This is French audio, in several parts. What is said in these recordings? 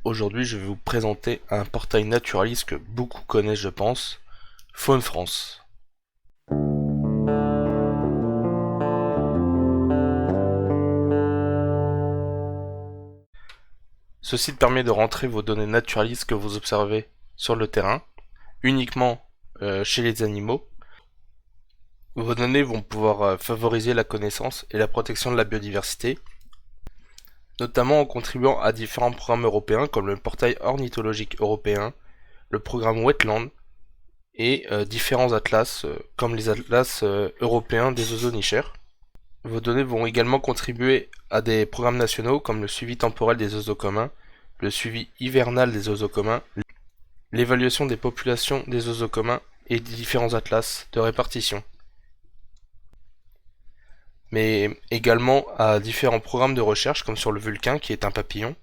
Aujourd'hui, je vais vous présenter un portail naturaliste que beaucoup connaissent, je pense, Faune France. Ce site permet de rentrer vos données naturalistes que vous observez sur le terrain, uniquement chez les animaux. Vos données vont pouvoir favoriser la connaissance et la protection de la biodiversité, notamment en contribuant à différents programmes européens comme le portail ornithologique européen, le programme Wetland et différents atlas comme les atlas européens des oiseaux nicheurs. Vos données vont également contribuer à des programmes nationaux comme le suivi temporel des oiseaux communs, le suivi hivernal des oiseaux communs, l'évaluation des populations des oiseaux communs et des différents atlas de répartition, mais également à différents programmes de recherche comme sur le vulcain qui est un papillon,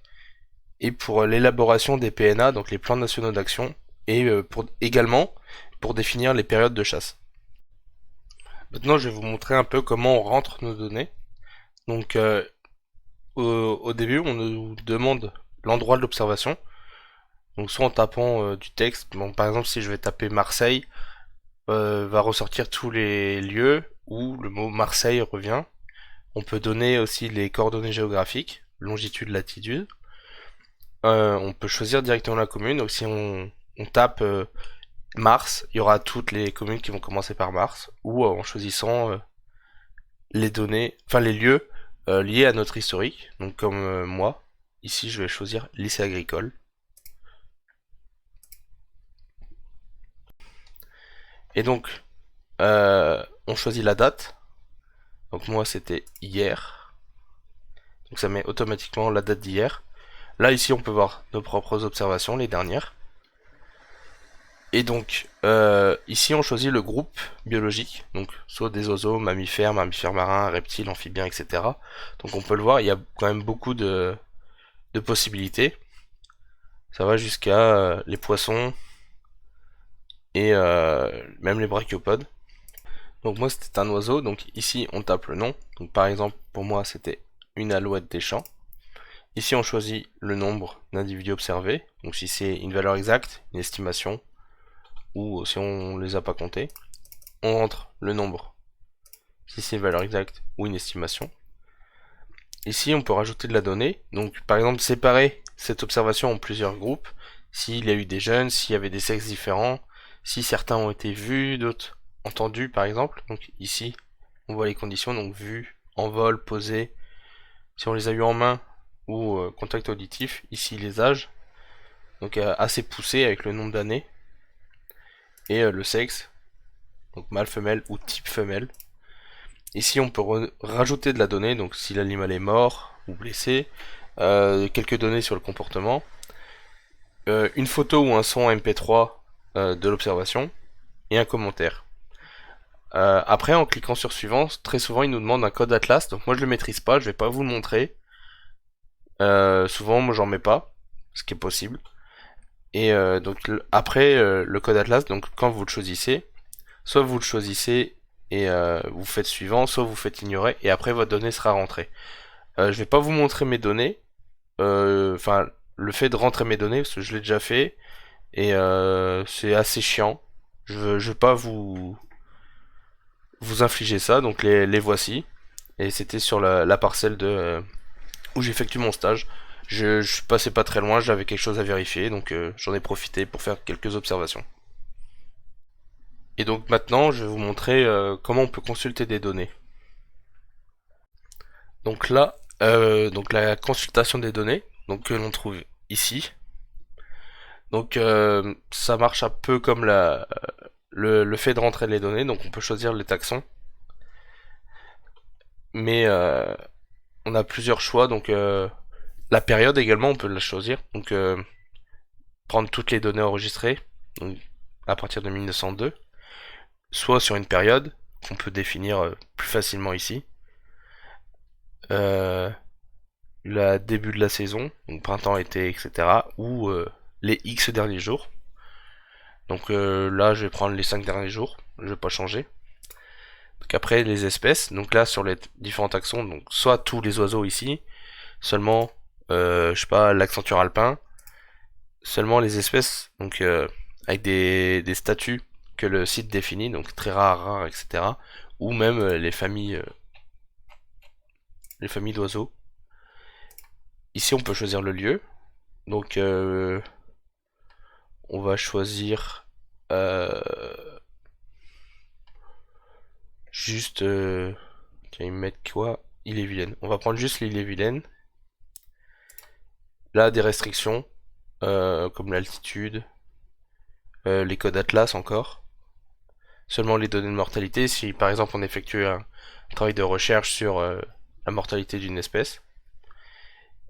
et pour l'élaboration des PNA, donc les plans nationaux d'action, et également pour définir les périodes de chasse. Maintenant, je vais vous montrer un peu comment on rentre nos données. Donc, au début, on nous demande l'endroit de l'observation. Donc, soit en tapant du texte. Bon, par exemple, si je vais taper Marseille, va ressortir tous les lieux où le mot Marseille revient. On peut donner aussi les coordonnées géographiques, longitude, latitude. On peut choisir directement la commune. Donc, si on tape Mars, il y aura toutes les communes qui vont commencer par Mars, ou en choisissant les données, enfin les lieux liés à notre historique. Donc comme moi, ici je vais choisir lycée agricole. Et donc on choisit la date. Donc moi c'était hier. Donc ça met automatiquement la date d'hier. Là ici on peut voir nos propres observations, les dernières. Et donc ici on choisit le groupe biologique, donc soit des oiseaux, mammifères, mammifères marins, reptiles, amphibiens, etc. Donc on peut le voir, il y a quand même beaucoup de possibilités. Ça va jusqu'à les poissons et même les brachiopodes. Donc moi c'était un oiseau, donc ici on tape le nom. Donc par exemple pour moi c'était une alouette des champs. Ici on choisit le nombre d'individus observés, donc si c'est une valeur exacte, une estimation, ou si on les a pas comptés. On rentre le nombre, si c'est une valeur exacte ou une estimation. Ici on peut rajouter de la donnée, donc par exemple séparer cette observation en plusieurs groupes, s'il y a eu des jeunes, s'il y avait des sexes différents, si certains ont été vus, d'autres entendus par exemple. Donc ici on voit les conditions, donc vue, en vol, posé, si on les a eu en main ou contact auditif. Ici les âges, donc assez poussé avec le nombre d'années, et le sexe, donc mâle, femelle ou type femelle. Ici on peut rajouter de la donnée, donc si l'animal est mort ou blessé, quelques données sur le comportement, une photo ou un son MP3 de l'observation, et un commentaire. Après, en cliquant sur suivant, très souvent il nous demande un code Atlas, donc moi je le maîtrise pas, je vais pas vous le montrer. Souvent moi j'en mets pas, ce qui est possible. Et donc après le code Atlas, donc quand vous le choisissez, soit vous le choisissez et vous faites suivant, soit vous faites ignorer, et après votre donnée sera rentrée. Je vais pas vous montrer mes données, enfin le fait de rentrer mes données, parce que je l'ai déjà fait, et c'est assez chiant. Je veux pas vous infliger ça, donc les voici. Et c'était sur la parcelle de où j'effectue mon stage. Je passais pas très loin, j'avais quelque chose à vérifier, donc j'en ai profité pour faire quelques observations. Et donc maintenant, je vais vous montrer comment on peut consulter des données. Donc là, donc la consultation des données, donc que l'on trouve ici. Donc ça marche un peu comme le fait de rentrer les données, donc on peut choisir les taxons. Mais on a plusieurs choix, donc la période également on peut la choisir. Donc prendre toutes les données enregistrées, donc à partir de 1902, soit sur une période qu'on peut définir plus facilement ici. Le début de la saison, donc printemps, été, etc. Ou les X derniers jours. Donc là, je vais prendre les 5 derniers jours, je vais pas changer. Donc après, les espèces, donc là, sur les différents taxons, donc soit tous les oiseaux ici, seulement, je sais pas, l'accenture alpin, seulement les espèces, donc avec des statuts que le site définit, donc très rares, rares, etc. Ou même les familles d'oiseaux. Ici, on peut choisir le lieu. Donc, on va choisir juste. Tiens, ils me mettent quoi? Ille-et-Vilaine. On va prendre juste l'Ille-et-Vilaine. Là, des restrictions, comme l'altitude, les codes Atlas encore. Seulement les données de mortalité, si par exemple on effectue un travail de recherche sur la mortalité d'une espèce.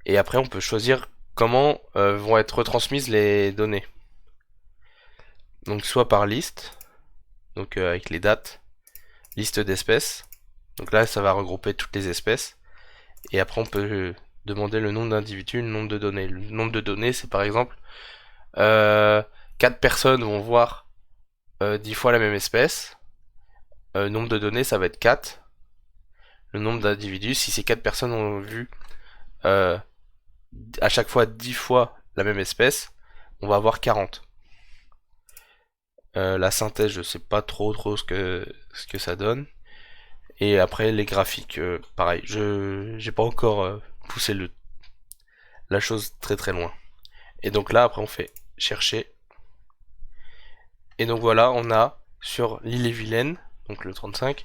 Et après, on peut choisir comment vont être retransmises les données. Donc soit par liste, donc avec les dates, liste d'espèces. Donc là, ça va regrouper toutes les espèces. Et après, on peut demander le nombre d'individus, le nombre de données. Le nombre de données, c'est par exemple 4 personnes vont voir 10 fois la même espèce. Le nombre de données, ça va être 4. Le nombre d'individus, si ces 4 personnes ont vu euh, à chaque fois 10 fois la même espèce, on va avoir 40. La synthèse, je sais pas trop ce que ça donne. Et après, les graphiques, pareil. Je j'ai pas encore poussé la chose très loin. Et donc là, après, on fait chercher. Et donc voilà, on a sur l'Ille-et-Vilaine, donc le 35,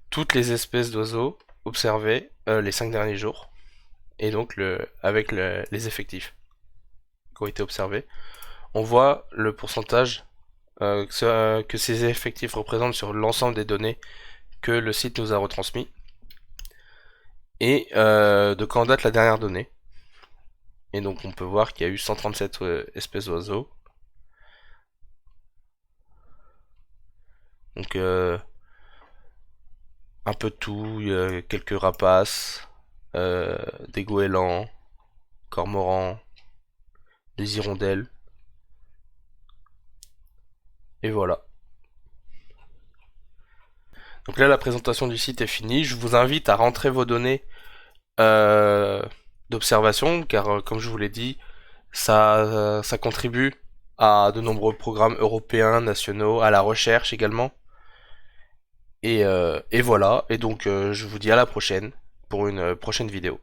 toutes les espèces d'oiseaux observées les 5 derniers jours. Et donc avec les effectifs qui ont été observés. On voit le pourcentage que ces effectifs représentent sur l'ensemble des données que le site nous a retransmis. Et de quand date la dernière donnée. Et donc on peut voir qu'il y a eu 137 espèces d'oiseaux. Donc un peu de tout, il y a quelques rapaces, des goélands, cormorans, des hirondelles. Et voilà. Donc là la présentation du site est finie. Je vous invite à rentrer vos données euh, d'observation, car comme je vous l'ai dit, ça contribue à de nombreux programmes européens, nationaux, à la recherche également. Et voilà, et donc je vous dis à la prochaine pour une prochaine vidéo.